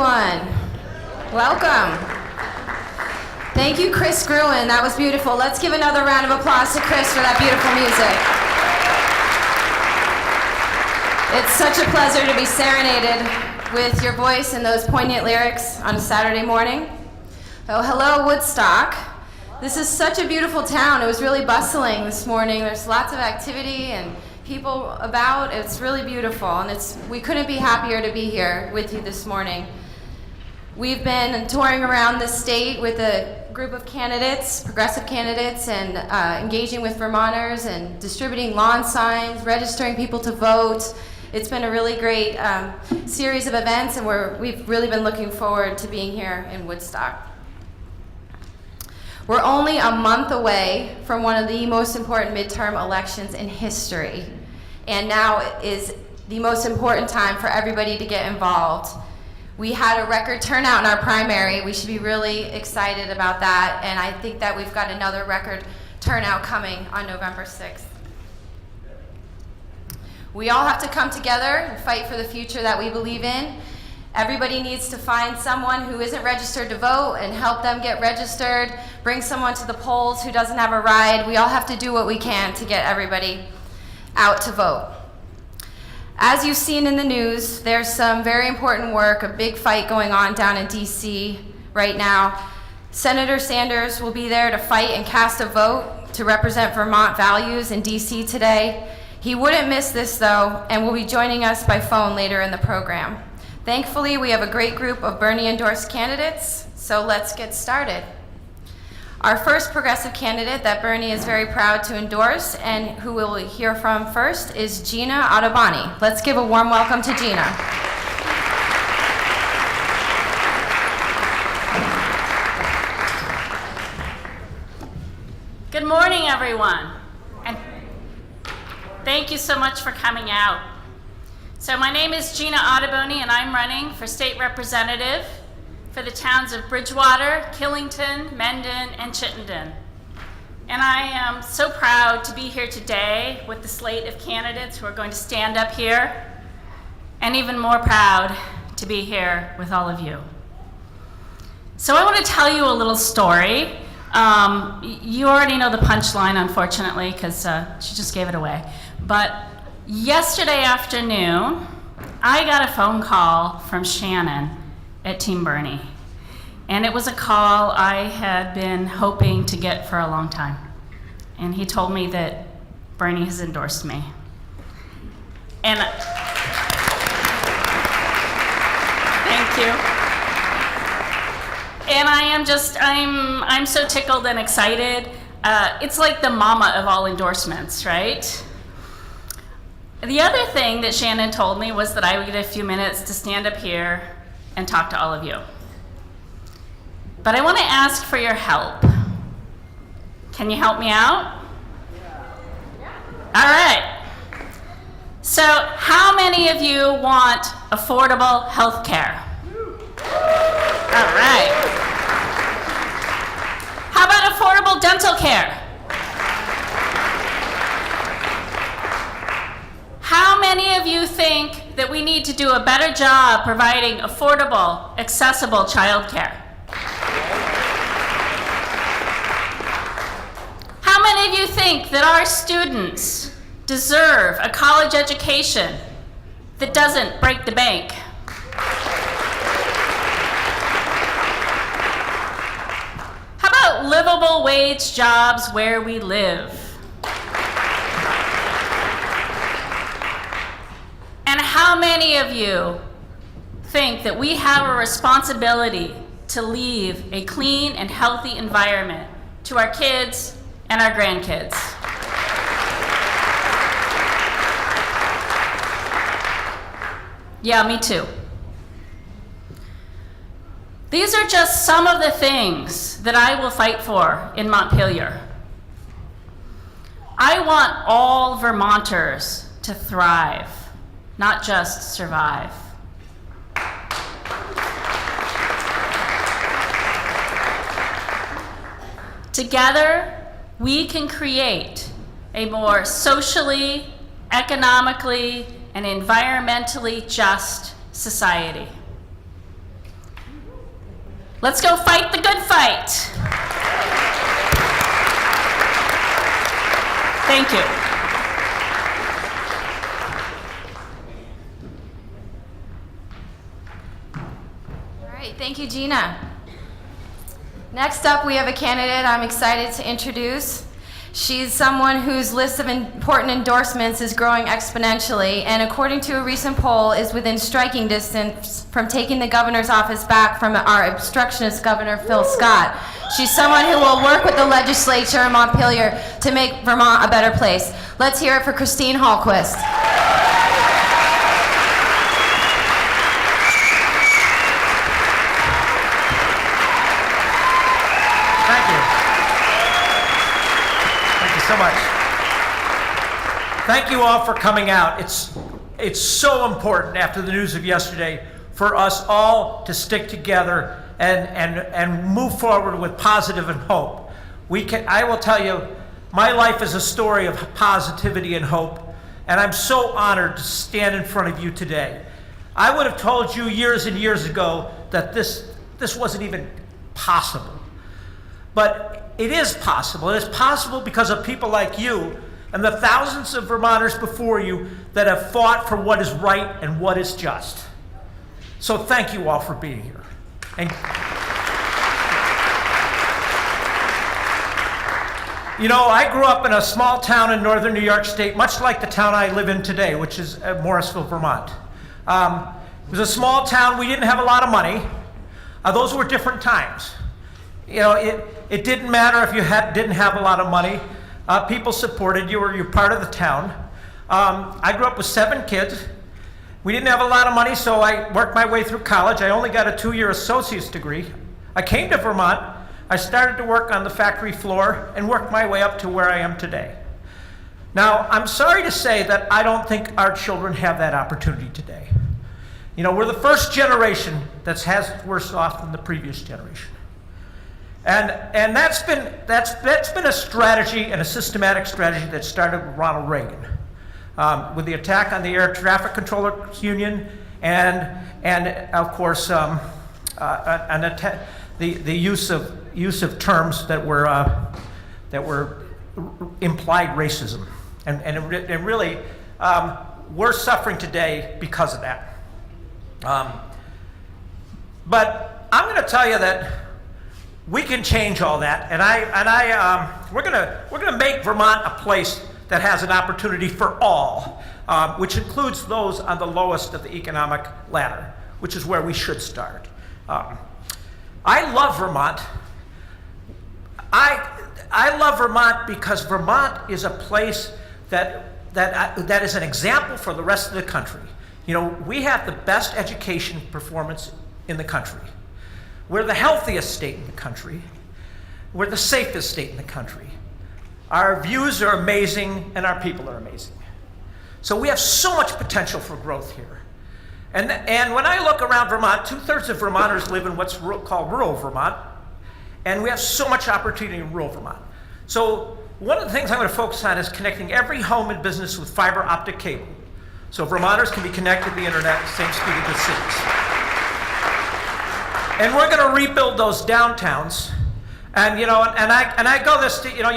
everyone. Welcome. Thank you, Chris Gruen. That was beautiful. Let's give another round of applause to Chris for that beautiful music. It's such a pleasure to be serenaded with your voice and those poignant lyrics on a Saturday morning. Oh, hello, Woodstock. This is such a beautiful town. It was really bustling this morning. There's lots of activity and people about. It's really beautiful, and we couldn't be happier to be here with you this morning. We've been touring around the state with a group of candidates, progressive candidates, and engaging with Vermonters and distributing lawn signs, registering people to vote. It's been a really great series of events, and we've really been looking forward to being here in Woodstock. We're only a month away from one of the most important midterm elections in history, and now is the most important time for everybody to get involved. We had a record turnout in our primary. We should be really excited about that, and I think that we've got another record turnout coming on November 6th. We all have to come together and fight for the future that we believe in. Everybody needs to find someone who isn't registered to vote and help them get registered, bring someone to the polls who doesn't have a ride. We all have to do what we can to get everybody out to vote. As you've seen in the news, there's some very important work, a big fight going on down in DC right now. Senator Sanders will be there to fight and cast a vote to represent Vermont values in DC today. He wouldn't miss this though, and will be joining us by phone later in the program. Thankfully, we have a great group of Bernie-endorsed candidates, so let's get started. Our first progressive candidate that Bernie is very proud to endorse and who we'll hear from first is Gina Ottoboni. Let's give a warm welcome to Gina. Good morning, everyone. And thank you so much for coming out. So my name is Gina Ottoboni, and I'm running for state representative for the towns of Bridgewater, Killington, Mendon, and Chittenden. And I am so proud to be here today with the slate of candidates who are going to stand up here, and even more proud to be here with all of you. So I want to tell you a little story. You already know the punchline, unfortunately, because she just gave it away. But yesterday afternoon, I got a phone call from Shannon at Team Bernie. And it was a call I had been hoping to get for a long time. And he told me that Bernie has endorsed me. And thank you. And I'm so tickled and excited. It's like the mama of all endorsements, right? The other thing that Shannon told me was that I would get a few minutes to stand up here and talk to all of you. But I want to ask for your help. Can you help me out? All right. So how many of you want affordable health care? All right. How about affordable dental care? How many of you think that we need to do a better job providing affordable, accessible childcare? How many of you think that our students deserve a college education that doesn't break the bank? How about livable wage jobs where we live? And how many of you think that we have a responsibility to leave a clean and healthy environment to our kids and our grandkids? Yeah, me too. These are just some of the things that I will fight for in Montpelier. I want all Vermonters to thrive, not just survive. Together, we can create a more socially, economically, and environmentally just society. Let's go fight the good fight. Thank you. All right, thank you, Gina. Next up, we have a candidate I'm excited to introduce. She's someone whose list of important endorsements is growing exponentially, and according to a recent poll, is within striking distance from taking the governor's office back from our obstructionist governor, Phil Scott. She's someone who will work with the legislature in Montpelier to make Vermont a better place. Let's hear it for Christine Hallquist. Thank you. Thank you so much. Thank you all for coming out. It's so important after the news of yesterday for us all to stick together and move forward with positive and hope. I will tell you, my life is a story of positivity and hope, and I'm so honored to stand in front of you today. I would have told you years and years ago that this wasn't even possible. But it is possible. It is possible because of people like you and the thousands of Vermonters before you that have fought for what is right and what is just. So thank you all for being here. And you know, I grew up in a small town in northern New York State, much like the town I live in today, which is Morrisville, Vermont. It was a small town. We didn't have a lot of money. Those were different times. You know, it didn't matter if you didn't have a lot of money. People supported you, or you're part of the town. I grew up with 7 kids. We didn't have a lot of money, so I worked my way through college. I only got a 2-year associate's degree. I came to Vermont. I started to work on the factory floor and worked my way up to where I am today. Now, I'm sorry to say that I don't think our children have that opportunity today. You know, we're the first generation that has it worse off than the previous generation. And that's been a strategy and a systematic strategy that started with Ronald Reagan, with the attack on the Air Traffic Controllers Union, and of course the use of terms that were implied racism, and really we're suffering today because of that. But I'm going to tell you that we can change all that, and we're gonna make Vermont a place that has an opportunity for all, which includes those on the lowest of the economic ladder, which is where we should start. I love Vermont. I love Vermont because Vermont is a place that is an example for the rest of the country. You know, we have the best education performance in the country. We're the healthiest state in the country. We're the safest state in the country. Our views are amazing, and our people are amazing. So we have so much potential for growth here. And when I look around Vermont, 2/3 of Vermonters live in what's called rural Vermont, and we have so much opportunity in rural Vermont. So one of the things I'm going to focus on is connecting every home and business with fiber optic cable, so Vermonters can be connected to the internet at the same speed as the cities. And we're going to rebuild those downtowns. And you know, and I go this to, you know,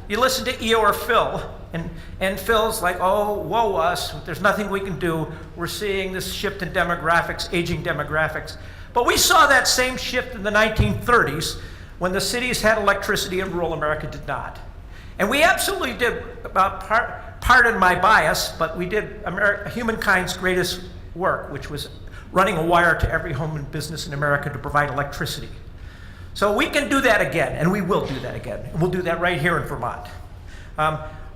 you listen to Eeyore or Phil, and Phil's like, oh, woe us, there's nothing we can do. We're seeing this shift in demographics, aging demographics. But we saw that same shift in the 1930s when the cities had electricity and rural America did not. And we absolutely did, pardon my bias, but we did humankind's greatest work, which was running a wire to every home and business in America to provide electricity. So we can do that again, and we will do that again. And we'll do that right here in Vermont.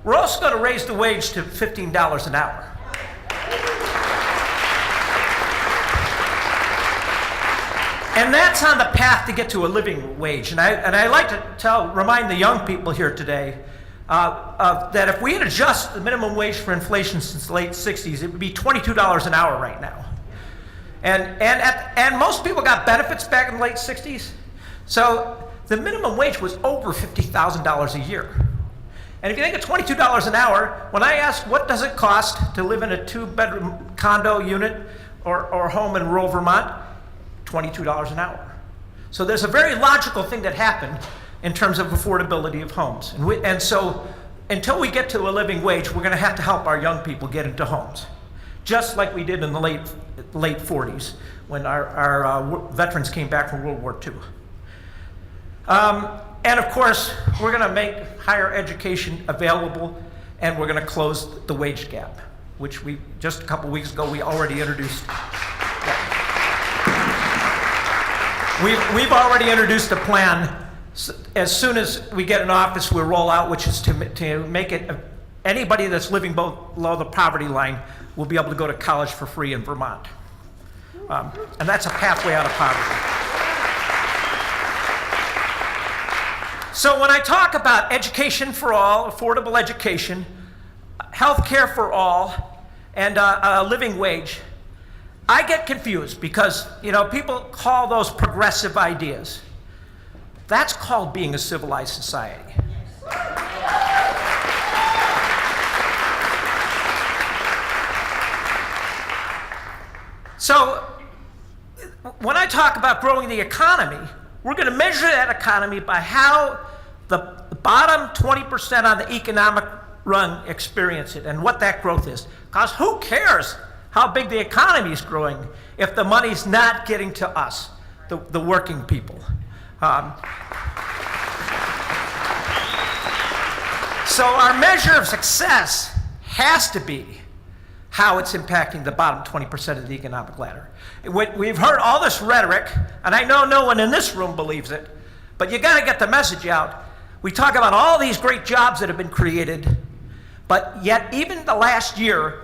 We're also going to raise the wage to $15 an hour. And that's on the path to get to a living wage. And I like to remind the young people here today that if we had adjusted the minimum wage for inflation since the late 60s, it would be $22 an hour right now. And most people got benefits back in the late 60s. So the minimum wage was over $50,000 a year. And if you think of $22 an hour, when I ask what does it cost to live in a 2-bedroom condo unit or home in rural Vermont, $22 an hour. So there's a very logical thing that happened in terms of affordability of homes. And so until we get to a living wage, we're going to have to help our young people get into homes, just like we did in the late 40s when our veterans came back from World War II. And of course, we're going to make higher education available, and we're going to close the wage gap, which we, just a couple weeks ago, we already introduced. We've already introduced a plan. As soon as we get in office, we'll roll out, which is to make it, anybody that's living below the poverty line will be able to go to college for free in Vermont. And that's a pathway out of poverty. So when I talk about education for all, affordable education, health care for all, and a living wage, I get confused because, you know, people call those progressive ideas. That's called being a civilized society. So when I talk about growing the economy, we're going to measure that economy by how the bottom 20% on the economic run experience it and what that growth is. Because who cares how big the economy is growing if the money's not getting to us, the working people. So our measure of success has to be how it's impacting the bottom 20% of the economic ladder. We've heard all this rhetoric, and I know no one in this room believes it, but you got to get the message out. We talk about all these great jobs that have been created, but yet even the last year,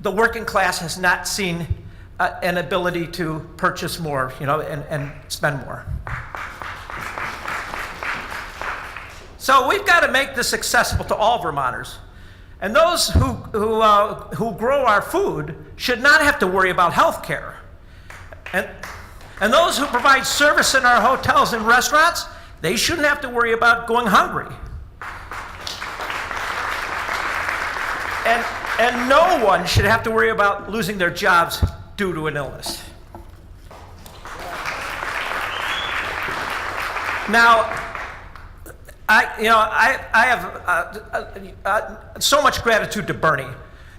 the working class has not seen an ability to purchase more, you know, and spend more. So we've got to make this accessible to all Vermonters. And those who grow our food should not have to worry about health care. And those who provide service in our hotels and restaurants, they shouldn't have to worry about going hungry. And no one should have to worry about losing their jobs due to an illness. Now, I have so much gratitude to Bernie.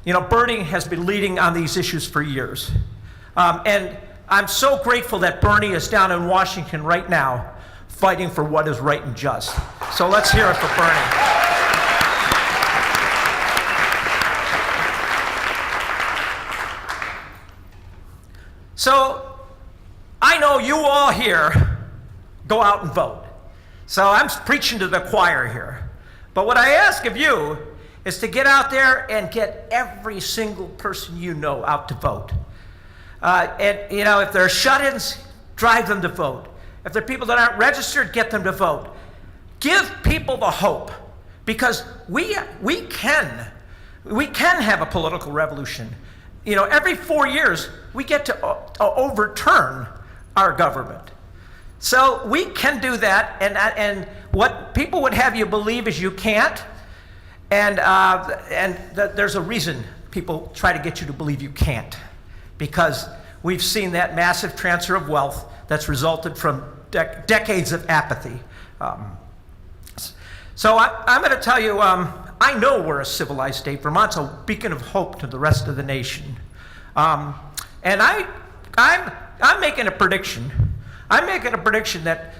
You know, Bernie has been leading on these issues for years. And I'm so grateful that Bernie is down in Washington right now fighting for what is right and just. So let's hear it for Bernie. So I know you all here go out and vote. So I'm preaching to the choir here. But what I ask of you is to get out there and get every single person you know out to vote. And you know, if there are shut-ins, drive them to vote. If there are people that aren't registered, get them to vote. Give people the hope, because we can have a political revolution. You know, every 4 years, we get to overturn our government. So we can do that, and what people would have you believe is you can't, and there's a reason people try to get you to believe you can't, because we've seen that massive transfer of wealth that's resulted from decades of apathy. So I'm going to tell you, I know we're a civilized state. Vermont's a beacon of hope to the rest of the nation. And I'm making a prediction. I'm making a prediction that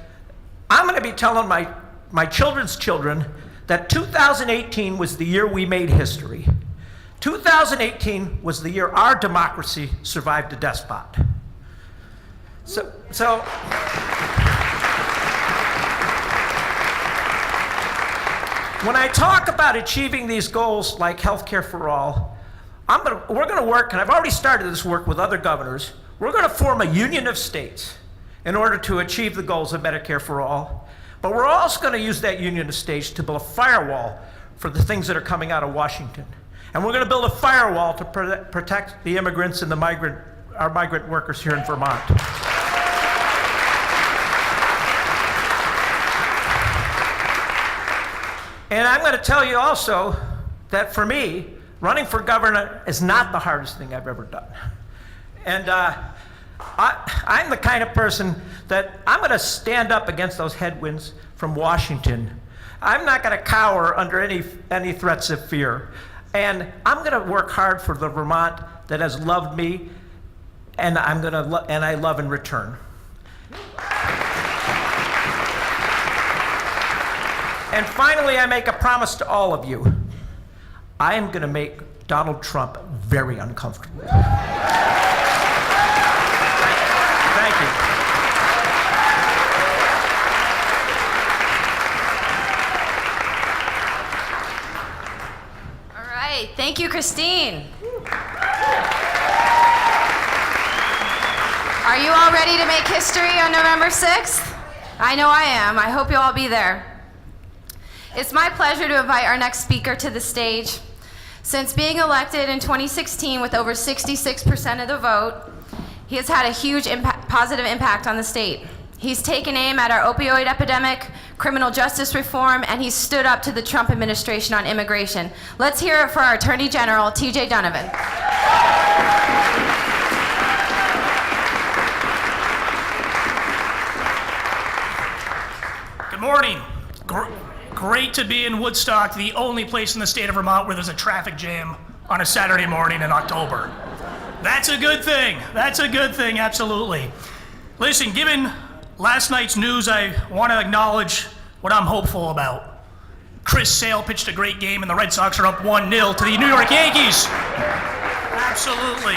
I'm going to be telling my children's children that 2018 was the year we made history. 2018 was the year our democracy survived a despot. So when I talk about achieving these goals like healthcare for all, we're going to work, and I've already started this work with other governors. We're going to form a union of states in order to achieve the goals of Medicare for all. But we're also going to use that union of states to build a firewall for the things that are coming out of Washington. And we're going to build a firewall to protect the immigrants and our migrant workers here in Vermont. And I'm going to tell you also that for me, running for governor is not the hardest thing I've ever done. And I'm the kind of person that I'm going to stand up against those headwinds from Washington. I'm not going to cower under any threats of fear. And I'm going to work hard for the Vermont that has loved me, and I love in return. And finally, I make a promise to all of you. I am going to make Donald Trump very uncomfortable. Thank you. All right, thank you, Christine. Are you all ready to make history on November 6th? I know I am. I hope you'll all be there. It's my pleasure to invite our next speaker to the stage. Since being elected in 2016 with over 66% of the vote, he has had a huge positive impact on the state. He's taken aim at our opioid epidemic, criminal justice reform, and he's stood up to the Trump administration on immigration. Let's hear it for our Attorney General, TJ Donovan. Good morning. Great to be in Woodstock, the only place in the state of Vermont where there's a traffic jam on a Saturday morning in October. That's a good thing. That's a good thing, absolutely. Listen, given last night's news, I want to acknowledge what I'm hopeful about. Chris Sale pitched a great game, and the Red Sox are up 1-0 to the New York Yankees. Absolutely.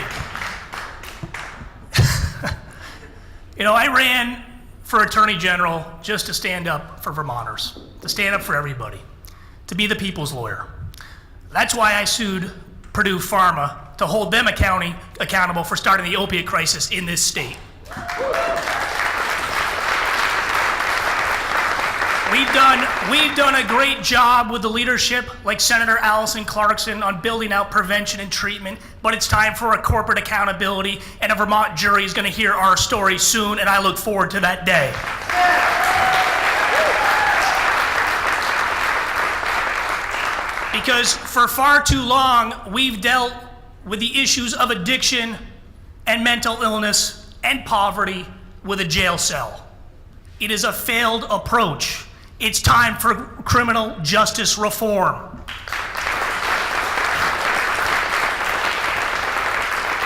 I ran for Attorney General just to stand up for Vermonters, to stand up for everybody, to be the people's lawyer. That's why I sued Purdue Pharma to hold them accountable for starting the opiate crisis in this state. We've done a great job with the leadership, like Senator Allison Clarkson, on building out prevention and treatment, but it's time for a corporate accountability, and a Vermont jury is going to hear our story soon, and I look forward to that day. Because for far too long, we've dealt with the issues of addiction and mental illness and poverty with a jail cell. It is a failed approach. It's time for criminal justice reform.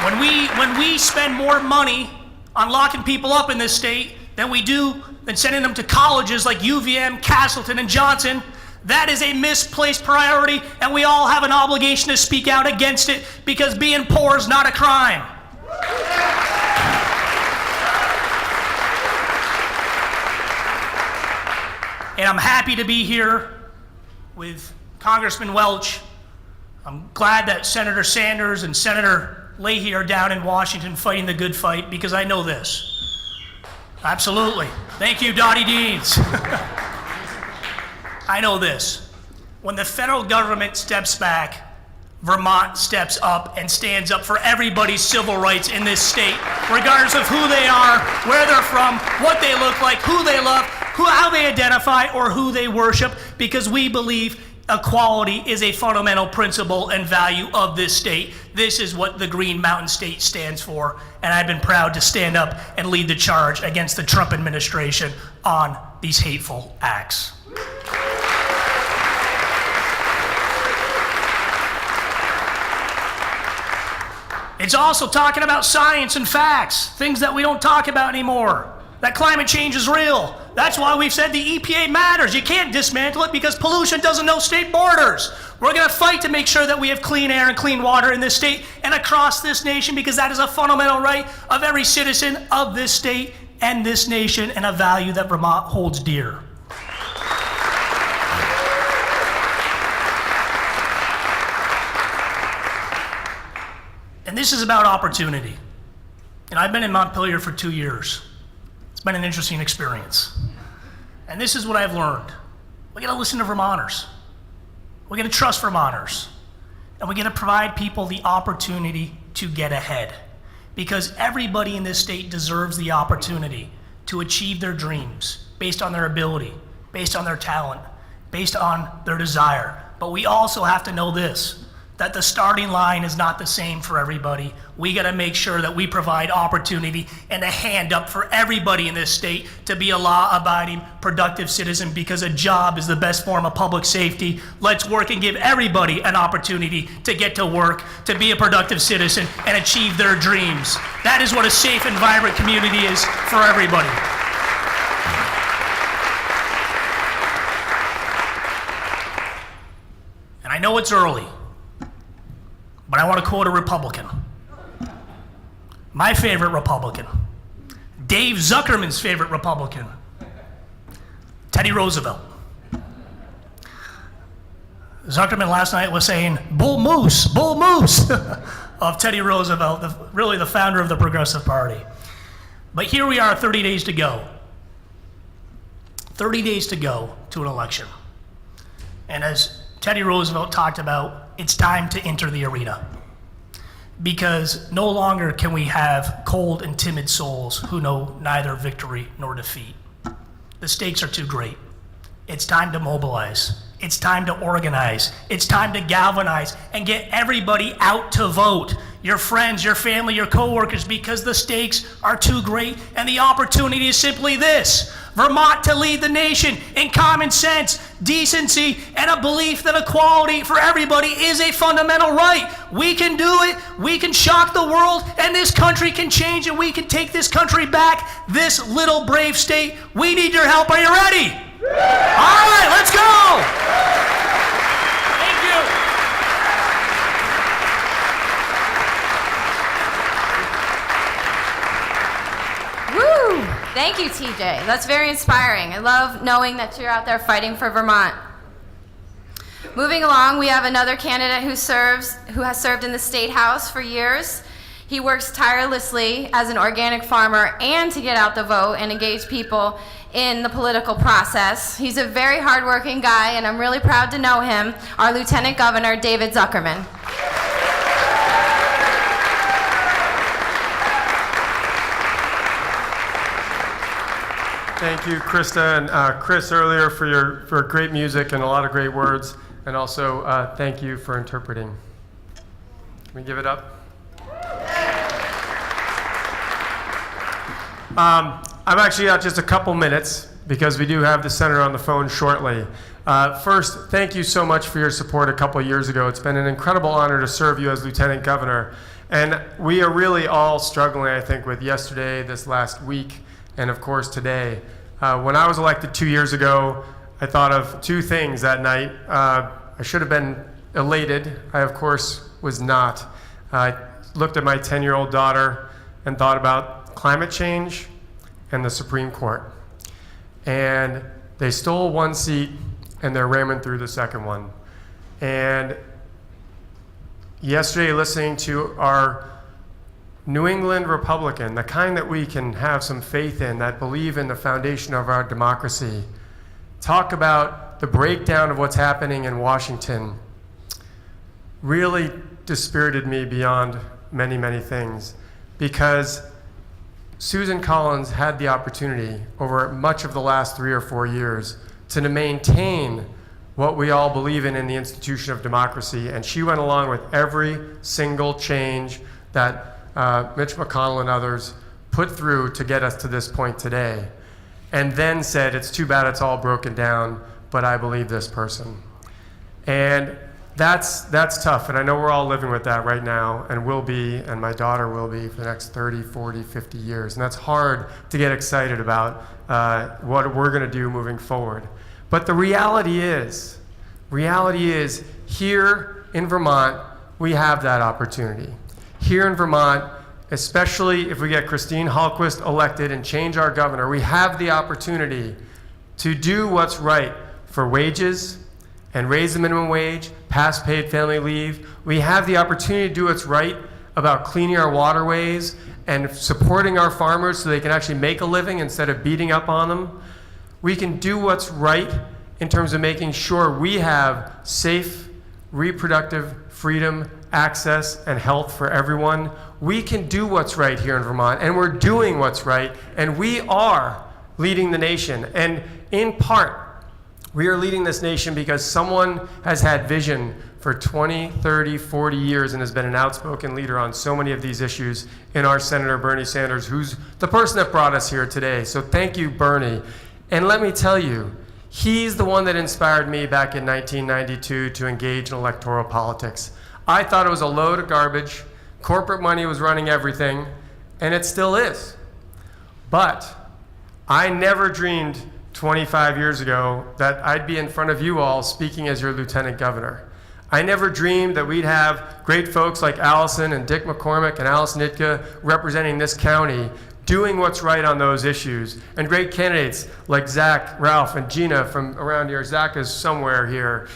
When we spend more money on locking people up in this state than sending them to colleges like UVM, Castleton, and Johnson, that is a misplaced priority, and we all have an obligation to speak out against it, because being poor is not a crime. And I'm happy to be here with Congressman Welch. I'm glad that Senator Sanders and Senator Leahy are down in Washington fighting the good fight, because I know this. Absolutely. Thank you, Dottie Deans. I know this. When the federal government steps back, Vermont steps up and stands up for everybody's civil rights in this state, regardless of who they are, where they're from, what they look like, who they love, how they identify, or who they worship, because we believe equality is a fundamental principle and value of this state. This is what the Green Mountain State stands for, and I've been proud to stand up and lead the charge against the Trump administration on these hateful acts. It's also talking about science and facts, things that we don't talk about anymore. That climate change is real. That's why we've said the EPA matters. You can't dismantle it because pollution doesn't know state borders. We're going to fight to make sure that we have clean air and clean water in this state and across this nation, because that is a fundamental right of every citizen of this state and this nation, and a value that Vermont holds dear. And this is about opportunity. And I've been in Montpelier for 2 years. It's been an interesting experience. And this is what I've learned. We gotta listen to Vermonters. We gotta trust Vermonters. And we gotta provide people the opportunity to get ahead. Because everybody in this state deserves the opportunity to achieve their dreams based on their ability, based on their talent, based on their desire. But we also have to know this. that the starting line is not the same for everybody. We got to make sure that we provide opportunity and a hand up for everybody in this state to be a law-abiding, productive citizen, because a job is the best form of public safety. Let's work and give everybody an opportunity to get to work, to be a productive citizen, and achieve their dreams. That is what a safe and vibrant community is for everybody. And I know it's early, but I want to quote a Republican. My favorite Republican. Dave Zuckerman's favorite Republican. Teddy Roosevelt. Zuckerman last night was saying, bull moose, of Teddy Roosevelt, really the founder of the Progressive Party. But here we are, 30 days to go. 30 days to go to an election. And as Teddy Roosevelt talked about, it's time to enter the arena. Because no longer can we have cold and timid souls who know neither victory nor defeat. The stakes are too great. It's time to mobilize. It's time to organize. It's time to galvanize and get everybody out to vote. Your friends, your family, your coworkers, because the stakes are too great, and the opportunity is simply this: Vermont to lead the nation in common sense, decency, and a belief that equality for everybody is a fundamental right. We can do it, we can shock the world, and this country can change, and we can take this country back, this little brave state. We need your help. Are you ready? All right, let's go! Thank you. Woo! Thank you, TJ. That's very inspiring. I love knowing that you're out there fighting for Vermont. Moving along, we have another candidate who has served in the State House for years. He works tirelessly as an organic farmer and to get out the vote and engage people in the political process. He's a very hardworking guy, and I'm really proud to know him, our Lieutenant Governor, David Zuckerman. Thank you, Krista, and Chris earlier for great music and a lot of great words, and also thank you for interpreting. Can we give it up? I've actually got just a couple minutes because we do have the senator on the phone shortly. First, thank you so much for your support a couple years ago. It's been an incredible honor to serve you as Lieutenant Governor. And we are really all struggling, I think, with yesterday, this last week, and of course today. When I was elected 2 years ago, I thought of two things that night. I should have been elated. I, of course, was not. I looked at my 10-year-old daughter and thought about climate change and the Supreme Court. And they stole one seat and they're ramming through the second one. And yesterday, listening to our New England Republican, the kind that we can have some faith in, that believe in the foundation of our democracy, talk about the breakdown of what's happening in Washington, really dispirited me beyond many, many things. Because Susan Collins had the opportunity over much of the last 3 or 4 years to maintain what we all believe in the institution of democracy, and she went along with every single change that Mitch McConnell and others put through to get us to this point today, and then said, it's too bad it's all broken down, but I believe this person. And that's tough, and I know we're all living with that right now, and will be, and my daughter will be for the next 30, 40, 50 years. And that's hard to get excited about what we're going to do moving forward. But the reality is here in Vermont, we have that opportunity. Here in Vermont, especially if we get Christine Hallquist elected and change our governor, we have the opportunity to do what's right for wages and raise the minimum wage, pass paid family leave. We have the opportunity to do what's right about cleaning our waterways and supporting our farmers so they can actually make a living instead of beating up on them. We can do what's right in terms of making sure we have safe, reproductive freedom, access, and health for everyone. We can do what's right here in Vermont, and we're doing what's right, and we are leading the nation. And in part, we are leading this nation because someone has had vision for 20, 30, 40 years and has been an outspoken leader on so many of these issues in our Senator Bernie Sanders, who's the person that brought us here today. So thank you, Bernie. And let me tell you, he's the one that inspired me back in 1992 to engage in electoral politics. I thought it was a load of garbage. Corporate money was running everything, and it still is. But I never dreamed 25 years ago that I'd be in front of you all speaking as your lieutenant governor. I never dreamed that we'd have great folks like Allison and Dick McCormick and Alice Nitka representing this county, doing what's right on those issues, and great candidates like Zach, Ralph, and Gina from around here. Zach is somewhere here.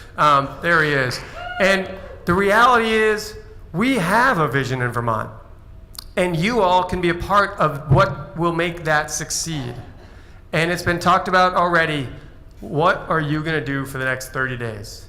There he is. And the reality is, we have a vision in Vermont, and you all can be a part of what will make that succeed. And it's been talked about already. What are you going to do for the next 30 days?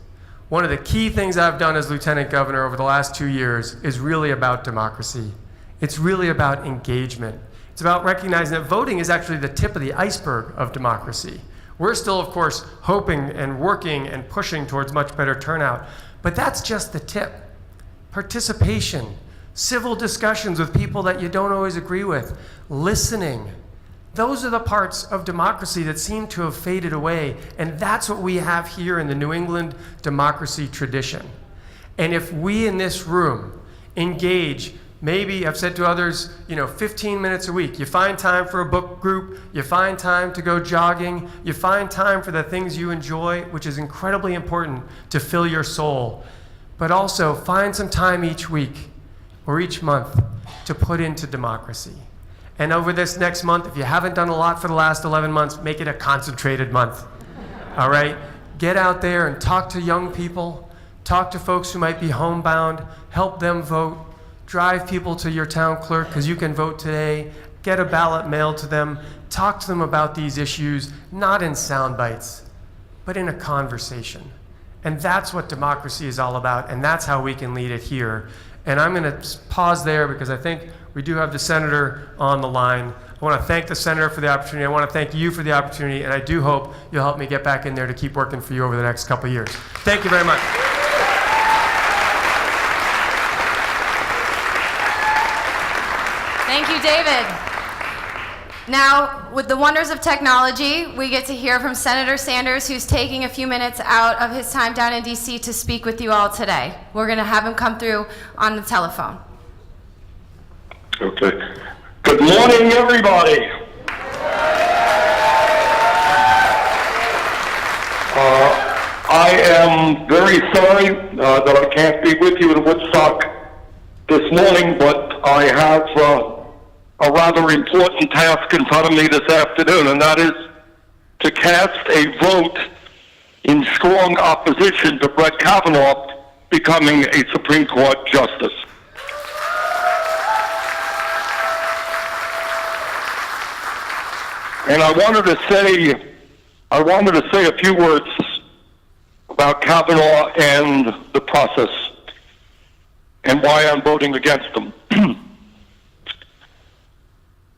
One of the key things I've done as lieutenant governor over the last 2 years is really about democracy. It's really about engagement. It's about recognizing that voting is actually the tip of the iceberg of democracy. We're still, of course, hoping and working and pushing towards much better turnout, but that's just the tip. Participation, civil discussions with people that you don't always agree with, listening. Those are the parts of democracy that seem to have faded away, and that's what we have here in the New England democracy tradition. And if we in this room engage, maybe I've said to others, 15 minutes a week, you find time for a book group, you find time to go jogging, you find time for the things you enjoy, which is incredibly important to fill your soul. But also find some time each week or each month to put into democracy. And over this next month, if you haven't done a lot for the last 11 months, make it a concentrated month. All right? Get out there and talk to young people, talk to folks who might be homebound, help them vote, drive people to your town clerk because you can vote today, get a ballot mailed to them, talk to them about these issues, not in sound bites, but in a conversation. And that's what democracy is all about, and that's how we can lead it here. And I'm going to pause there because I think we do have the senator on the line. I want to thank the senator for the opportunity. I want to thank you for the opportunity, and I do hope you'll help me get back in there to keep working for you over the next couple of years. Thank you very much. Thank you, David. Now, with the wonders of technology, we get to hear from Senator Sanders, who's taking a few minutes out of his time down in D.C. to speak with you all today. We're going to have him come through on the telephone. Okay. Good morning, everybody. I am very sorry that I can't be with you in Woodstock this morning, but I have a rather important task in front of me this afternoon, and that is to cast a vote in strong opposition to Brett Kavanaugh becoming a Supreme Court justice. And I wanted to say a few words about Kavanaugh and the process and why I'm voting against him.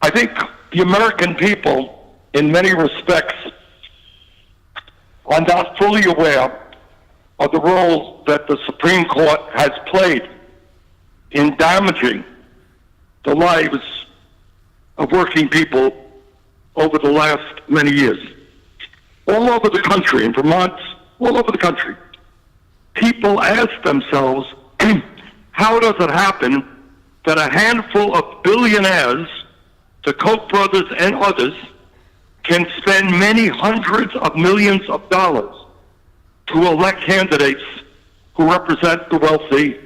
I think the American people, in many respects, are not fully aware of the role that the Supreme Court has played in damaging the lives of working people over the last many years. All over the country, in Vermont, all over the country, people ask themselves, how does it happen that a handful of billionaires, the Koch brothers and others, can spend many hundreds of millions of dollars to elect candidates who represent the wealthy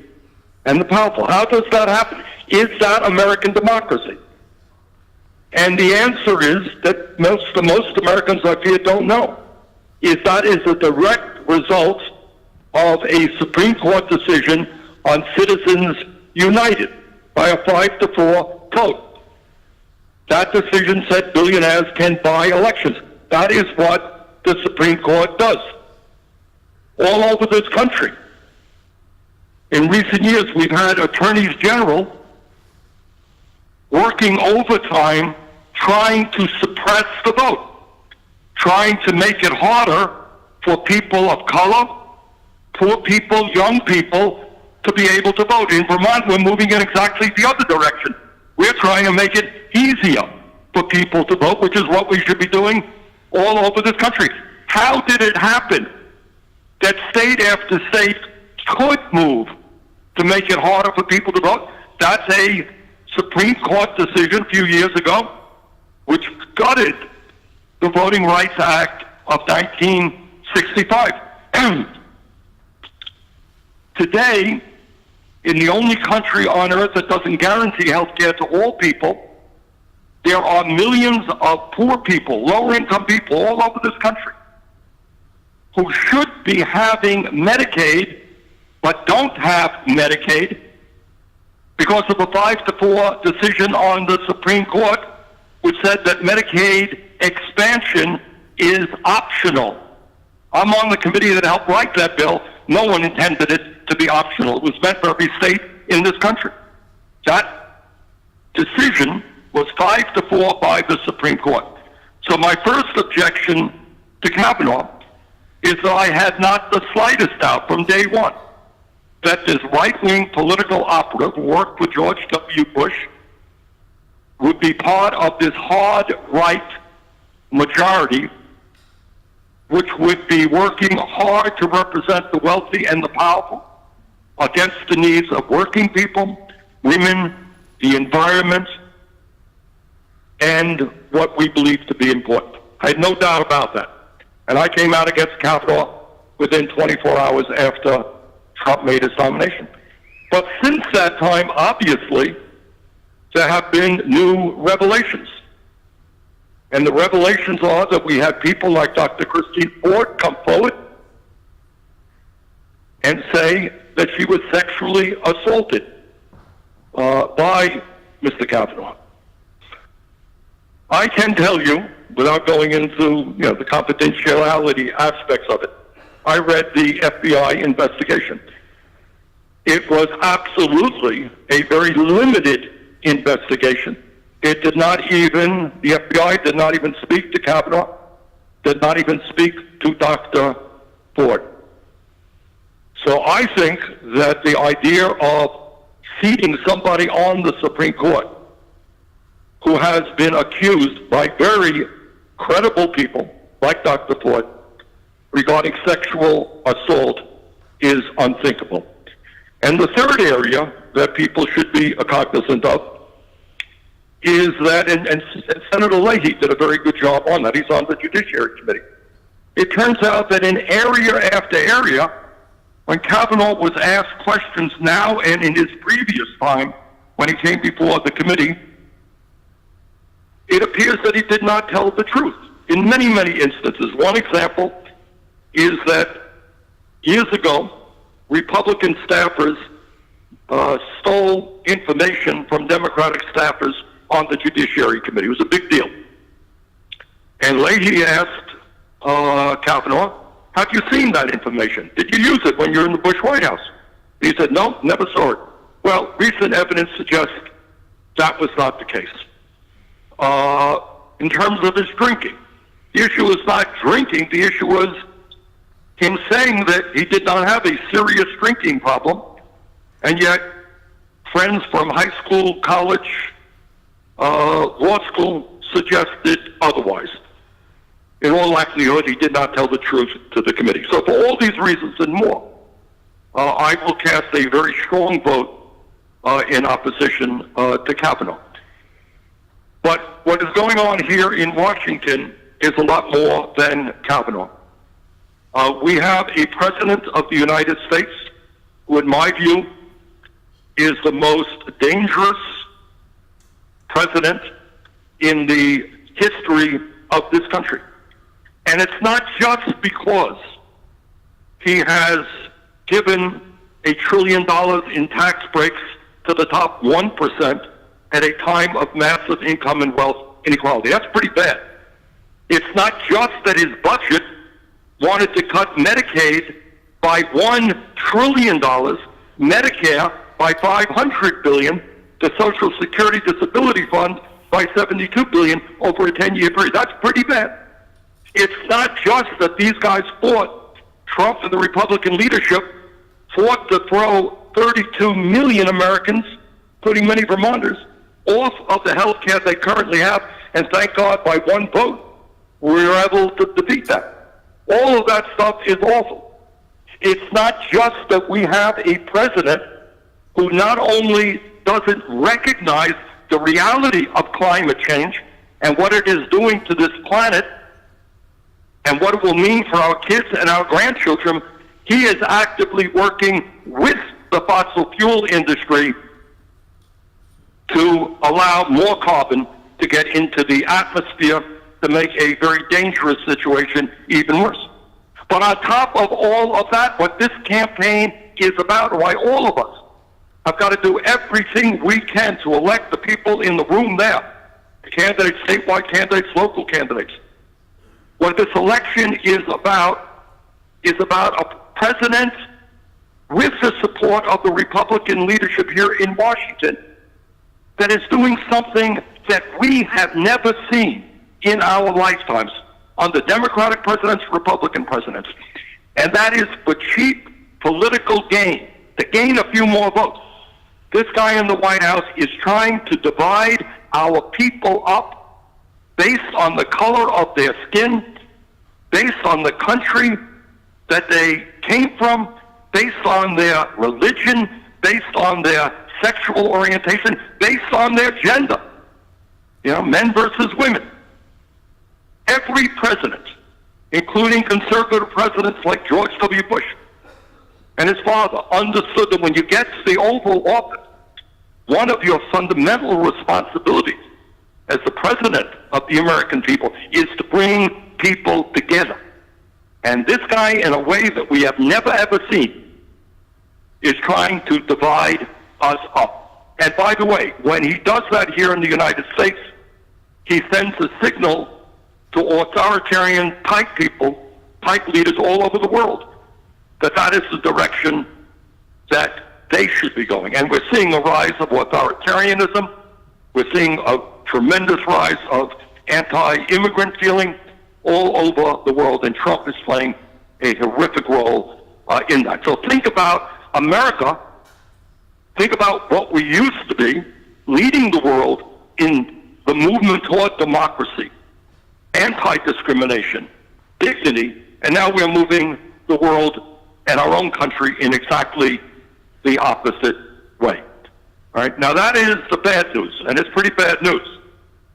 and the powerful? How does that happen? Is that American democracy? And the answer is that most Americans, I fear, don't know. That is a direct result of a Supreme Court decision on Citizens United by a 5-4 vote. That decision said billionaires can buy elections. That is what the Supreme Court does all over this country. In recent years, we've had attorneys general working overtime trying to suppress the vote, trying to make it harder for people of color, poor people, young people, to be able to vote. In Vermont, we're moving in exactly the other direction. We're trying to make it easier for people to vote, which is what we should be doing all over this country. How did it happen that state after state could move to make it harder for people to vote? That's a Supreme Court decision a few years ago, which gutted the Voting Rights Act of 1965. Today, in the only country on earth that doesn't guarantee health care to all people, there are millions of poor people, lower-income people all over this country who should be having Medicaid but don't have Medicaid because of a 5-4 decision on the Supreme Court, which said that Medicaid expansion is optional. I'm on the committee that helped write that bill. No one intended it to be optional. It was meant for every state in this country. That decision was 5-4 by the Supreme Court. So my first objection to Kavanaugh is that I had not the slightest doubt from day one that this right-wing political operative who worked with George W. Bush would be part of this hard right majority which would be working hard to represent the wealthy and the powerful against the needs of working people, women, the environment, and what we believe to be important. I had no doubt about that. And I came out against Kavanaugh within 24 hours after Trump made his nomination. But since that time, obviously, there have been new revelations. And the revelations are that we had people like Dr. Christine Ford come forward and say that she was sexually assaulted by Mr. Kavanaugh. I can tell you, without going into the confidentiality aspects of it, I read the FBI investigation. It was absolutely a very limited investigation. It did not even, the FBI did not even speak to Kavanaugh, did not even speak to Dr. Ford. So I think that the idea of seating somebody on the Supreme Court who has been accused by very credible people like Dr. Ford regarding sexual assault is unthinkable. And the third area that people should be cognizant of is that, and Senator Leahy did a very good job on that. He's on the Judiciary Committee. It turns out that in area after area, when Kavanaugh was asked questions now and in his previous time when he came before the committee, it appears that he did not tell the truth in many, many instances. One example is that years ago, Republican staffers stole information from Democratic staffers on the Judiciary Committee. It was a big deal. And Leahy asked Kavanaugh, have you seen that information? Did you use it when you were in the Bush White House? He said, no, never saw it. Well, recent evidence suggests that was not the case. In terms of his drinking, the issue was not drinking. The issue was him saying that he did not have a serious drinking problem, and yet friends from high school, college, law school suggested otherwise. In all likelihood, he did not tell the truth to the committee. So for all these reasons and more, I will cast a very strong vote in opposition to Kavanaugh. But what is going on here in Washington is a lot more than Kavanaugh. We have a president of the United States who, in my view, is the most dangerous president in the history of this country. And it's not just because he has given $1 trillion in tax breaks to the top 1% at a time of massive income and wealth inequality. That's pretty bad. It's not just that his budget wanted to cut Medicaid by $1 trillion, Medicare by $500 billion, the Social Security Disability Fund by $72 billion over a 10-year period. That's pretty bad. It's not just that these guys fought Trump and the Republican leadership fought to throw 32 million Americans, including many Vermonters, off of the health care they currently have, and thank God by one vote we were able to defeat that. All of that stuff is awful. It's not just that we have a president who not only doesn't recognize the reality of climate change and what it is doing to this planet and what it will mean for our kids and our grandchildren, he is actively working with the fossil fuel industry to allow more carbon to get into the atmosphere to make a very dangerous situation even worse. But on top of all of that, what this campaign is about, why all of us have got to do everything we can to elect the people in the room there, the candidates, statewide candidates, local candidates. What this election is about a president with the support of the Republican leadership here in Washington that is doing something that we have never seen in our lifetimes under Democratic presidents, Republican presidents. And that is for cheap political gain, to gain a few more votes. This guy in the White House is trying to divide our people up based on the color of their skin, based on the country that they came from, based on their religion, based on their sexual orientation, based on their gender. You know, men versus women. Every president, including conservative presidents like George W. Bush and his father, understood that when you get to the Oval Office, one of your fundamental responsibilities as the president of the American people is to bring people together. And this guy, in a way that we have never ever seen, is trying to divide us up. And by the way, when he does that here in the United States, he sends a signal to authoritarian type people, type leaders all over the world, that that is the direction that they should be going. And we're seeing a rise of authoritarianism. We're seeing a tremendous rise of anti-immigrant feeling all over the world, and Trump is playing a horrific role in that. So think about America. Think about what we used to be, leading the world in the movement toward democracy, anti-discrimination, dignity, and now we're moving the world and our own country in exactly the opposite way. All right, now that is the bad news, and it's pretty bad news.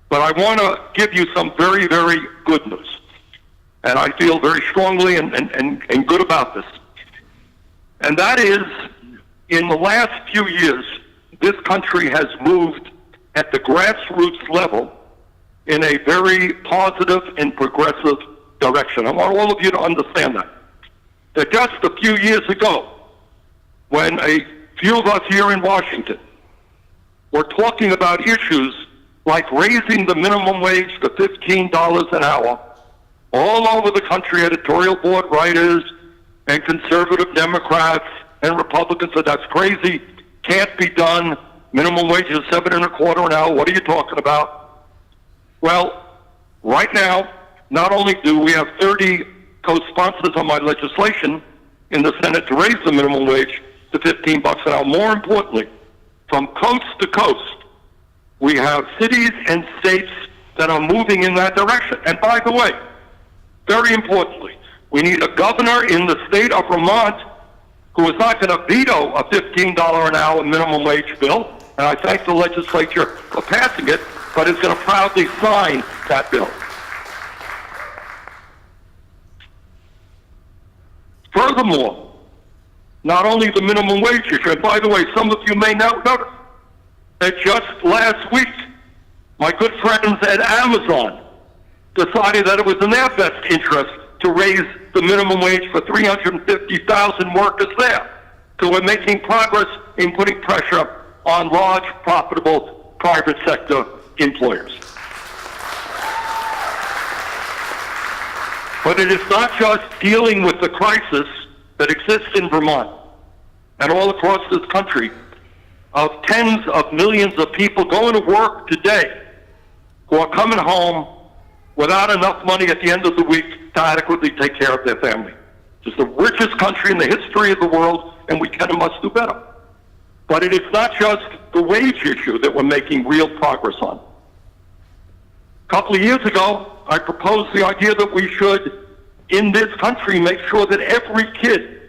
But I want to give you some very, very good news. And I feel very strongly and good about this. And that is, in the last few years, this country has moved at the grassroots level in a very positive and progressive direction. I want all of you to understand that. That just a few years ago, when a few of us here in Washington were talking about issues like raising the minimum wage to $15 an hour, all over the country, editorial board writers and conservative Democrats and Republicans said, that's crazy, can't be done, minimum wage is $7.25 an hour, what are you talking about? Well, right now, not only do we have 30 co-sponsors on my legislation in the Senate to raise the minimum wage to $15 an hour, more importantly, from coast to coast, we have cities and states that are moving in that direction. And by the way, very importantly, we need a governor in the state of Vermont who is not going to veto a $15 an hour minimum wage bill, and I thank the legislature for passing it, but is going to proudly sign that bill. Furthermore, not only the minimum wage issue, and by the way, some of you may not notice that just last week, my good friends at Amazon decided that it was in their best interest to raise the minimum wage for 350,000 workers there. So we're making progress in putting pressure on large, profitable private sector employers. But it is not just dealing with the crisis that exists in Vermont and all across this country of tens of millions of people going to work today who are coming home without enough money at the end of the week to adequately take care of their family. It's the richest country in the history of the world, and we can and must do better. But it is not just the wage issue that we're making real progress on. A couple of years ago, I proposed the idea that we should, in this country, make sure that every kid,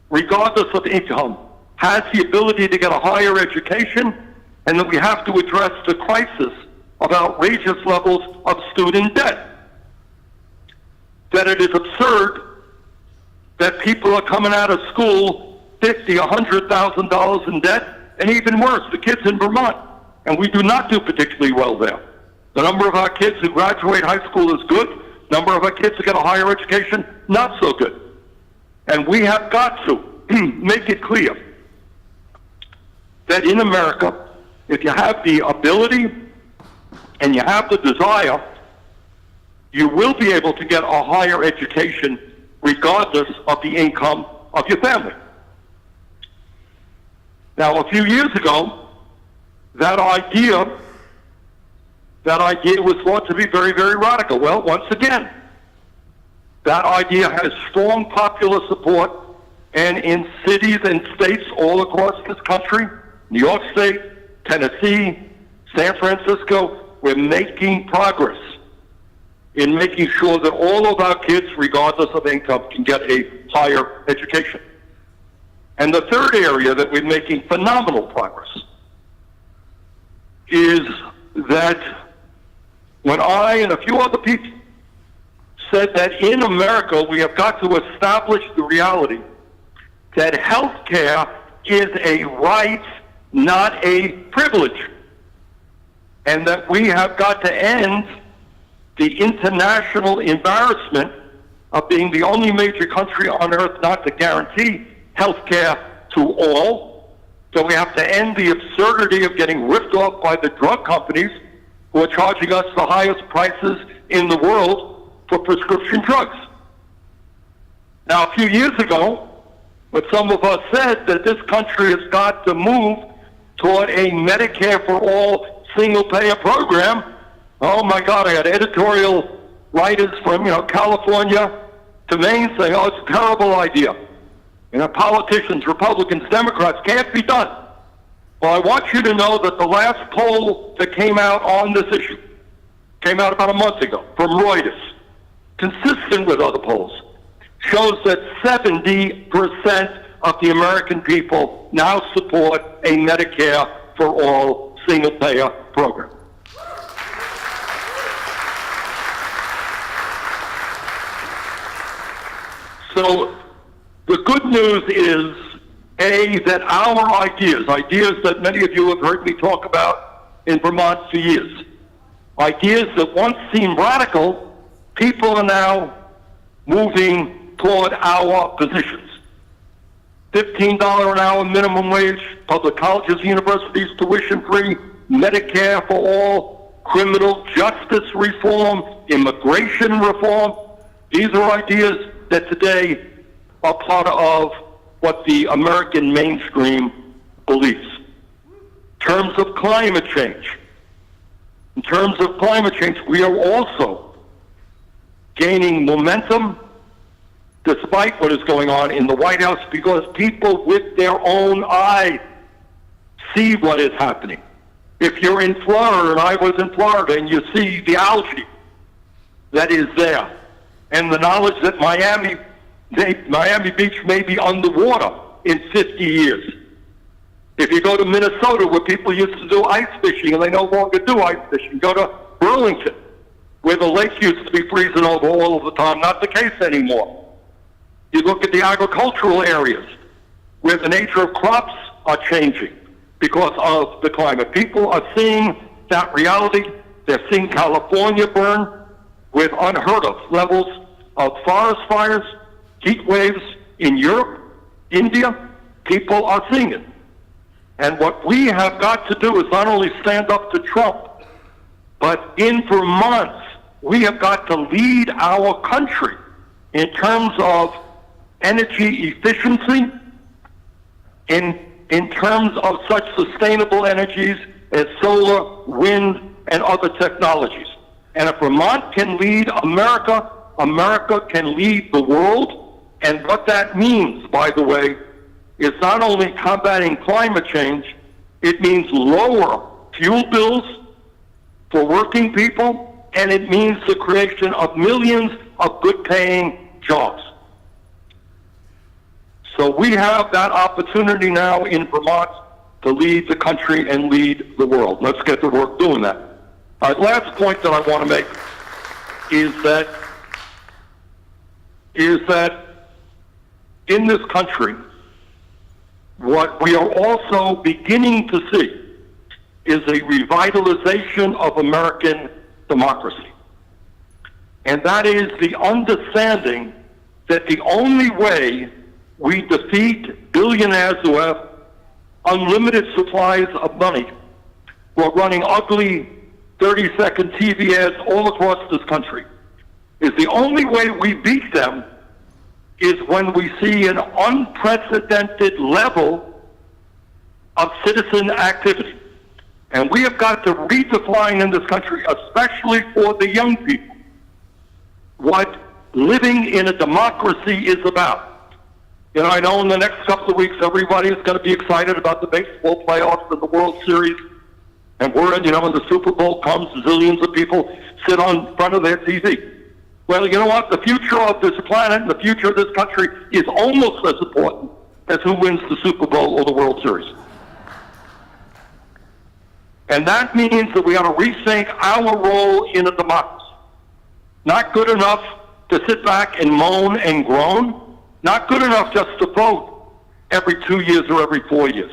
regardless of income, has the ability to get a higher education, and that we have to address the crisis of outrageous levels of student debt. That it is absurd that people are coming out of school $50,000, $100,000 in debt, and even worse, the kids in Vermont. And we do not do particularly well there. The number of our kids who graduate high school is good. Number of our kids who get a higher education, not so good. And we have got to make it clear that in America, if you have the ability and you have the desire, you will be able to get a higher education regardless of the income of your family. Now, a few years ago, that idea was thought to be very, very radical. Well, once again, that idea has strong popular support, and in cities and states all across this country, New York State, Tennessee, San Francisco, we're making progress in making sure that all of our kids, regardless of income, can get a higher education. And the third area that we're making phenomenal progress is that when I and a few other people said that in America we have got to establish the reality that health care is a right, not a privilege, and that we have got to end the international embarrassment of being the only major country on earth not to guarantee health care to all. So we have to end the absurdity of getting ripped off by the drug companies who are charging us the highest prices in the world for prescription drugs. Now, a few years ago, when some of us said that this country has got to move toward a Medicare for all single-payer program, oh my God, I had editorial writers from, California to Maine saying, oh, it's a terrible idea. Politicians, Republicans, Democrats, can't be done. Well, I want you to know that the last poll that came out on this issue came out about a month ago from Reuters, consistent with other polls, shows that 70% of the American people now support a Medicare for all single-payer program. So the good news is, A, that our ideas that many of you have heard me talk about in Vermont for years, ideas that once seemed radical, people are now moving toward our positions. $15 an hour minimum wage, public colleges, universities, tuition-free, Medicare for all, criminal justice reform, immigration reform. These are ideas that today are part of what the American mainstream believes. In terms of climate change, we are also gaining momentum despite what is going on in the White House, because people with their own eyes see what is happening. If you're in Florida, and I was in Florida, and you see the algae that is there, and the knowledge that Miami Beach may be underwater in 50 years. If you go to Minnesota, where people used to do ice fishing and they no longer do ice fishing, go to Burlington, where the lake used to be freezing over all of the time, not the case anymore. You look at the agricultural areas, where the nature of crops are changing because of the climate. People are seeing that reality. They're seeing California burn with unheard of levels of forest fires, heat waves in Europe, India. People are seeing it. And what we have got to do is not only stand up to Trump, but in Vermont, we have got to lead our country in terms of energy efficiency, in terms of such sustainable energies as solar, wind, and other technologies. And if Vermont can lead America, America can lead the world. And what that means, by the way, is not only combating climate change, it means lower fuel bills for working people, and it means the creation of millions of good-paying jobs. So we have that opportunity now in Vermont to lead the country and lead the world. Let's get to work doing that. All right, last point that I want to make is that in this country, what we are also beginning to see is a revitalization of American democracy. And that is the understanding that the only way we defeat billionaires who have unlimited supplies of money, who are running ugly 30-second TV ads all across this country, is the only way we beat them is when we see an unprecedented level of citizen activity. And we have got to redefine in this country, especially for the young people, what living in a democracy is about. You know, I know in the next couple of weeks, everybody is going to be excited about the baseball playoffs and the World Series. And when the Super Bowl comes, zillions of people sit on front of their TV. Well, you know what? The future of this planet and the future of this country is almost as important as who wins the Super Bowl or the World Series. And that means that we ought to rethink our role in a democracy. Not good enough to sit back and moan and groan. Not good enough just to vote every 2 years or every 4 years.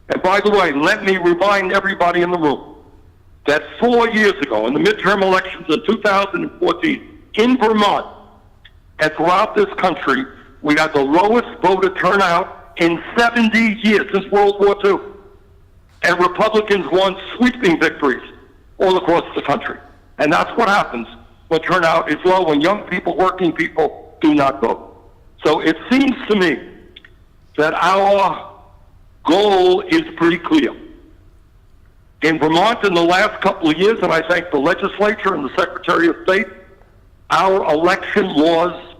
And by the way, let me remind everybody in the room that 4 years ago, in the midterm elections in 2014, in Vermont and throughout this country, we had the lowest voter turnout in 70 years, since World War II. And Republicans won sweeping victories all across the country. And that's what happens when turnout is low, when young people, working people, do not vote. So it seems to me that our goal is pretty clear. In Vermont in the last couple of years, and I thank the legislature and the Secretary of State, our election laws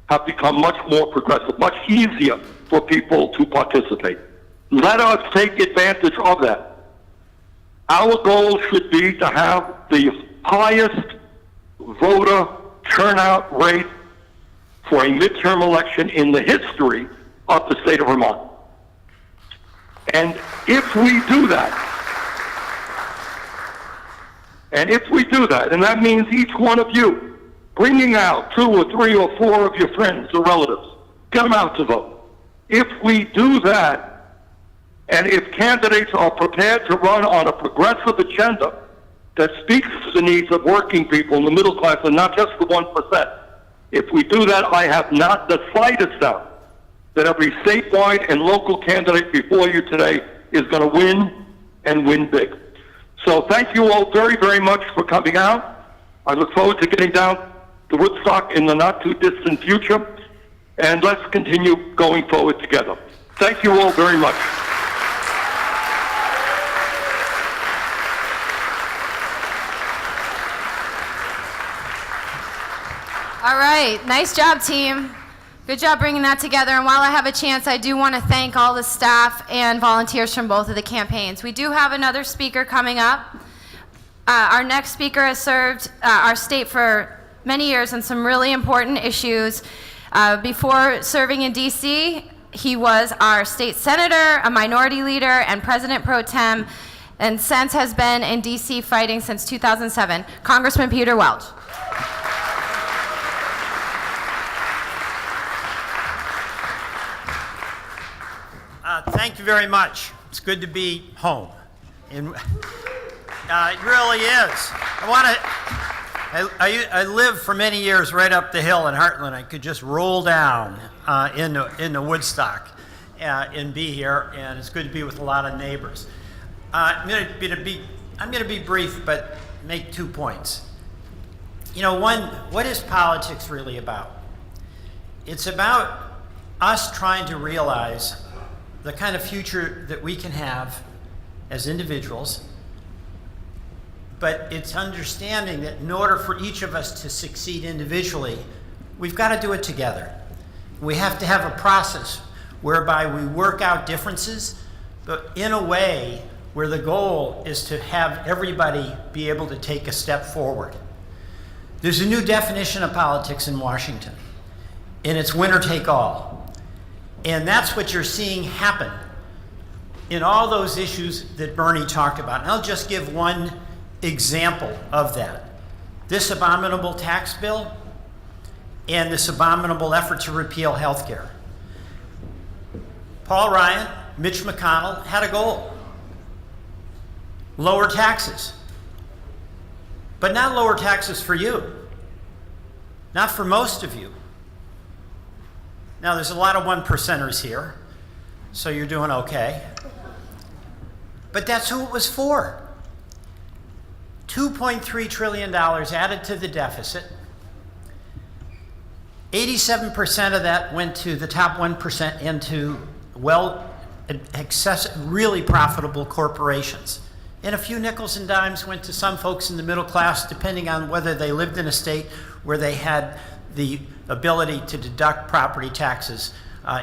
have become much more progressive, much easier for people to participate. Let us take advantage of that. Our goal should be to have the highest voter turnout rate for a midterm election in the history of the state of Vermont. And if we do that, and that means each one of you bringing out 2 or 3 or 4 of your friends or relatives, get them out to vote. If we do that, and if candidates are prepared to run on a progressive agenda that speaks to the needs of working people in the middle class and not just the 1%, if we do that, I have not the slightest doubt that every statewide and local candidate before you today is going to win and win big. So thank you all very, very much for coming out. I look forward to getting down to Woodstock in the not-too-distant future, and let's continue going forward together. Thank you all very much. All right, nice job, team. Good job bringing that together. And while I have a chance, I do want to thank all the staff and volunteers from both of the campaigns. We do have another speaker coming up. Our next speaker has served our state for many years on some really important issues. Before serving in D.C., he was our state senator, a minority leader, and president pro tem, and since has been in D.C. fighting since 2007. Congressman Peter Welch. Thank you very much. It's good to be home. And, it really is. I lived for many years right up the hill in Heartland. I could just roll down into Woodstock and be here, and it's good to be with a lot of neighbors. I'm going to be brief, but make 2 points. You know, one, what is politics really about? It's about us trying to realize the kind of future that we can have as individuals, but it's understanding that in order for each of us to succeed individually, we've got to do it together. We have to have a process whereby we work out differences, but in a way where the goal is to have everybody be able to take a step forward. There's a new definition of politics in Washington, and it's winner take all. And that's what you're seeing happen in all those issues that Bernie talked about. And I'll just give one example of that. This abominable tax bill and this abominable effort to repeal health care. Paul Ryan, Mitch McConnell had a goal: lower taxes. But not lower taxes for you, not for most of you. Now, there's a lot of 1%ers here, so you're doing okay. But that's who it was for. $2.3 trillion added to the deficit. 87% of that went to the top 1% into really profitable corporations. And a few nickels and dimes went to some folks in the middle class, depending on whether they lived in a state where they had the ability to deduct property taxes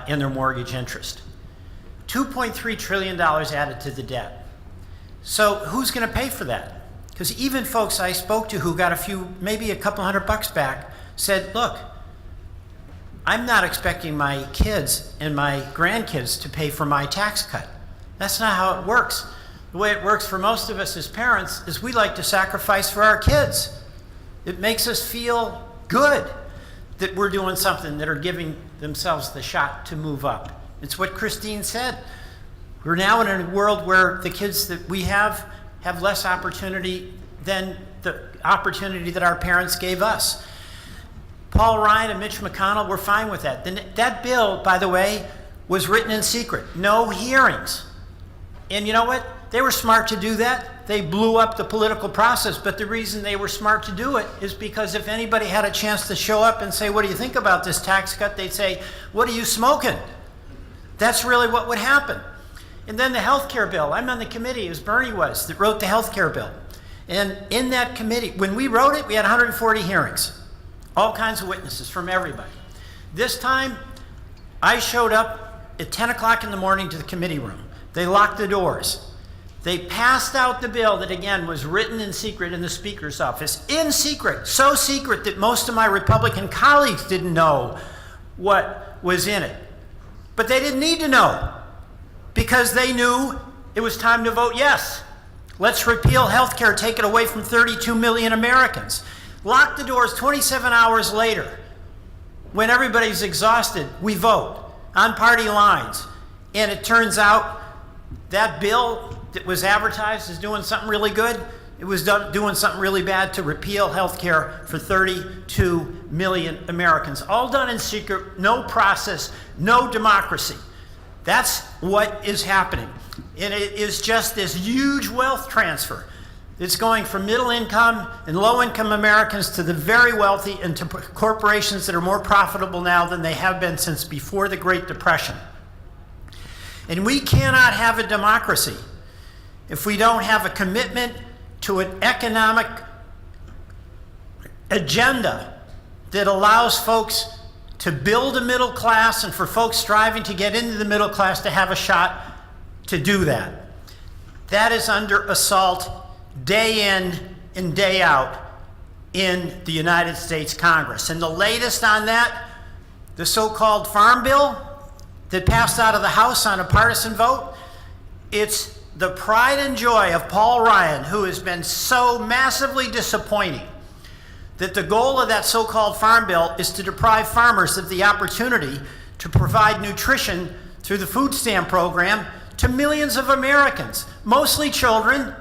in their mortgage interest. $2.3 trillion added to the debt. So who's going to pay for that? Because even folks I spoke to who got maybe a couple $100 back, said, look, I'm not expecting my kids and my grandkids to pay for my tax cut. That's not how it works. The way it works for most of us as parents is we like to sacrifice for our kids. It makes us feel good that we're doing something, that are giving themselves the shot to move up. It's what Christine said. We're now in a world where the kids that we have less opportunity than the opportunity that our parents gave us. Paul Ryan and Mitch McConnell were fine with that. That bill, by the way, was written in secret. No hearings. And you know what? They were smart to do that. They blew up the political process, but the reason they were smart to do it is because if anybody had a chance to show up and say, what do you think about this tax cut? They'd say, what are you smoking? That's really what would happen. And then the health care bill. I'm on the committee, as Bernie was, that wrote the health care bill. And in that committee, when we wrote it, we had 140 hearings. All kinds of witnesses from everybody. This time, I showed up at 10 o'clock in the morning to the committee room. They locked the doors. They passed out the bill that, again, was written in secret in the Speaker's office. In secret. So secret that most of my Republican colleagues didn't know what was in it. But they didn't need to know, because they knew it was time to vote yes. Let's repeal health care, take it away from 32 million Americans. Lock the doors. 27 hours later, when everybody's exhausted, we vote on party lines. And it turns out that bill that was advertised as doing something really good, it was doing something really bad to repeal health care for 32 million Americans. All done in secret, no process, no democracy. That's what is happening. And it is just this huge wealth transfer. It's going from middle income and low income Americans to the very wealthy and to corporations that are more profitable now than they have been since before the Great Depression. And we cannot have a democracy if we don't have a commitment to an economic agenda that allows folks to build a middle class, and for folks striving to get into the middle class to have a shot to do that. That is under assault day in and day out in the United States Congress. And the latest on that, the so-called Farm Bill that passed out of the House on a partisan vote, it's the pride and joy of Paul Ryan, who has been so massively disappointing that the goal of that so-called Farm Bill is to deprive farmers of the opportunity to provide nutrition through the food stamp program to millions of Americans, mostly children,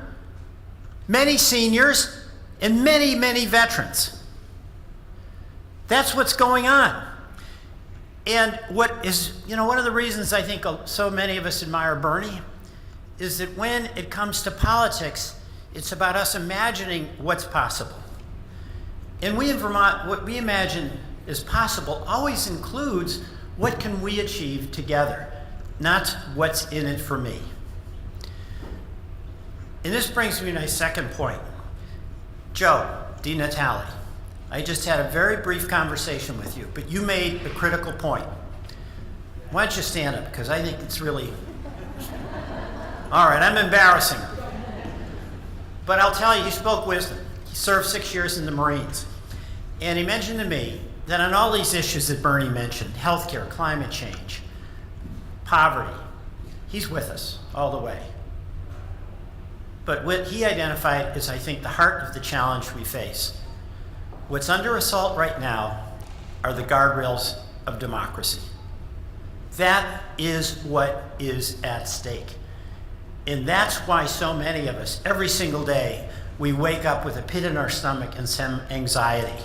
many seniors, and many, many veterans. That's what's going on. And what is, one of the reasons I think so many of us admire Bernie is that when it comes to politics, it's about us imagining what's possible. And we in Vermont, what we imagine is possible always includes what can we achieve together, not what's in it for me. And this brings me to my second point. Joe DiNatale, I just had a very brief conversation with you, but you made a critical point. Why don't you stand up? Because I think it's really... All right, I'm embarrassing him. But I'll tell you, he spoke wisdom. He served 6 years in the Marines. And he mentioned to me that on all these issues that Bernie mentioned, healthcare, climate change, poverty, he's with us all the way. But what he identified is, I think, the heart of the challenge we face. What's under assault right now are the guardrails of democracy. That is what is at stake. And that's why so many of us, every single day, we wake up with a pit in our stomach and some anxiety.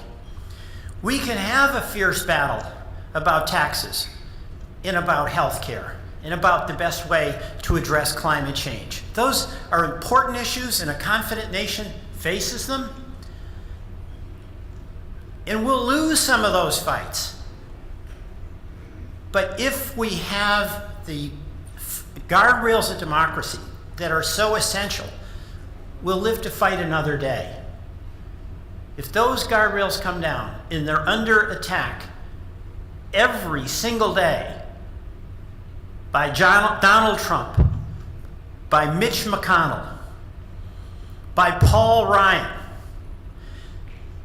We can have a fierce battle about taxes and about health care and about the best way to address climate change. Those are important issues, and a confident nation faces them. And we'll lose some of those fights. But if we have the guardrails of democracy that are so essential, we'll live to fight another day. If those guardrails come down and they're under attack every single day by Donald Trump, by Mitch McConnell, by Paul Ryan,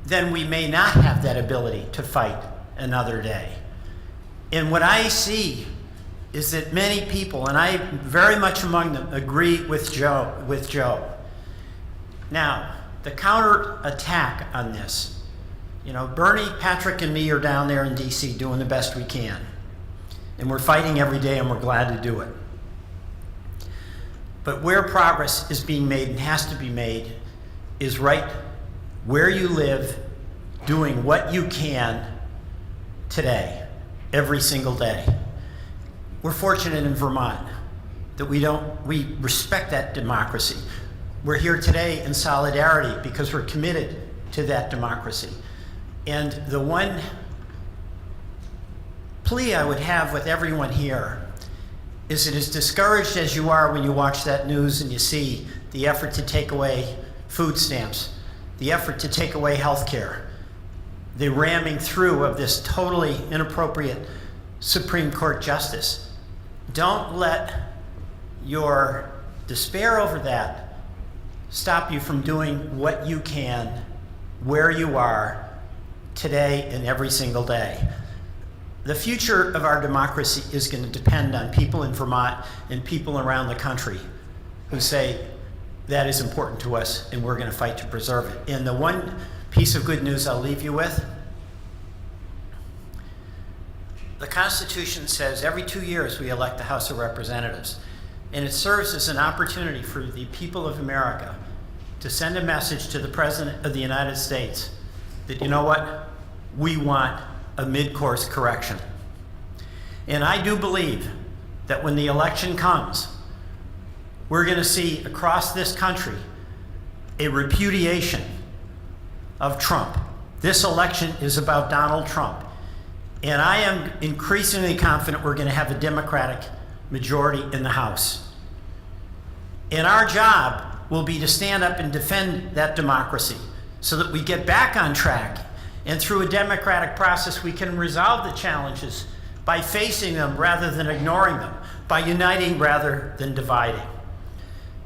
then we may not have that ability to fight another day. And what I see is that many people, and I very much among them, agree with Joe. Now, the counterattack on this, Bernie, Patrick, and me are down there in DC doing the best we can. And we're fighting every day, and we're glad to do it. But where progress is being made and has to be made is right where you live, doing what you can today, every single day. We're fortunate in Vermont that we respect that democracy. We're here today in solidarity because we're committed to that democracy. And the one plea I would have with everyone here is that as discouraged as you are when you watch that news and you see the effort to take away food stamps, the effort to take away health care, the ramming through of this totally inappropriate Supreme Court justice, don't let your despair over that stop you from doing what you can where you are today and every single day. The future of our democracy is going to depend on people in Vermont and people around the country who say that is important to us and we're going to fight to preserve it. And the one piece of good news I'll leave you with, the Constitution says every 2 years we elect the House of Representatives. And it serves as an opportunity for the people of America to send a message to the President of the United States that, you know what, we want a mid-course correction. And I do believe that when the election comes, we're going to see across this country a repudiation of Trump. This election is about Donald Trump. And I am increasingly confident we're going to have a Democratic majority in the House. And our job will be to stand up and defend that democracy so that we get back on track. And through a democratic process, we can resolve the challenges by facing them rather than ignoring them, by uniting rather than dividing.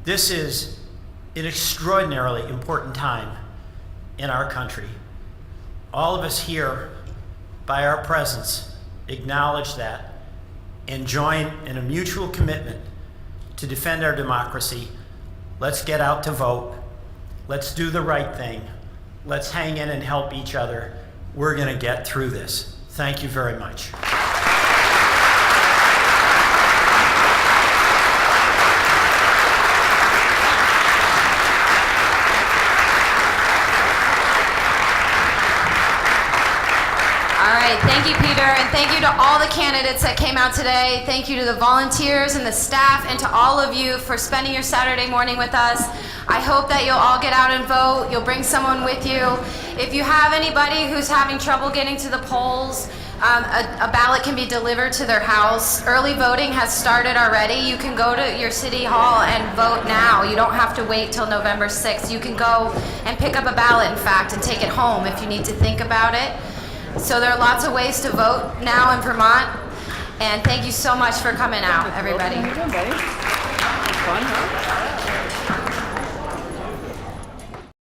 This is an extraordinarily important time in our country. All of us here, by our presence, acknowledge that and join in a mutual commitment to defend our democracy. Let's get out to vote. Let's do the right thing. Let's hang in and help each other. We're going to get through this. Thank you very much. Thank you, Peter, and thank you to all the candidates that came out today. Thank you to the volunteers and the staff and to all of you for spending your Saturday morning with us. I hope that you'll all get out and vote. You'll bring someone with you. If you have anybody who's having trouble getting to the polls, a ballot can be delivered to their house. Early voting has started already. You can go to your city hall and vote now. You don't have to wait till November 6th. You can go and pick up a ballot, in fact, and take it home if you need to think about it. So there are lots of ways to vote now in Vermont. And thank you so much for coming out, everybody. How you doing, buddy? Fun, huh?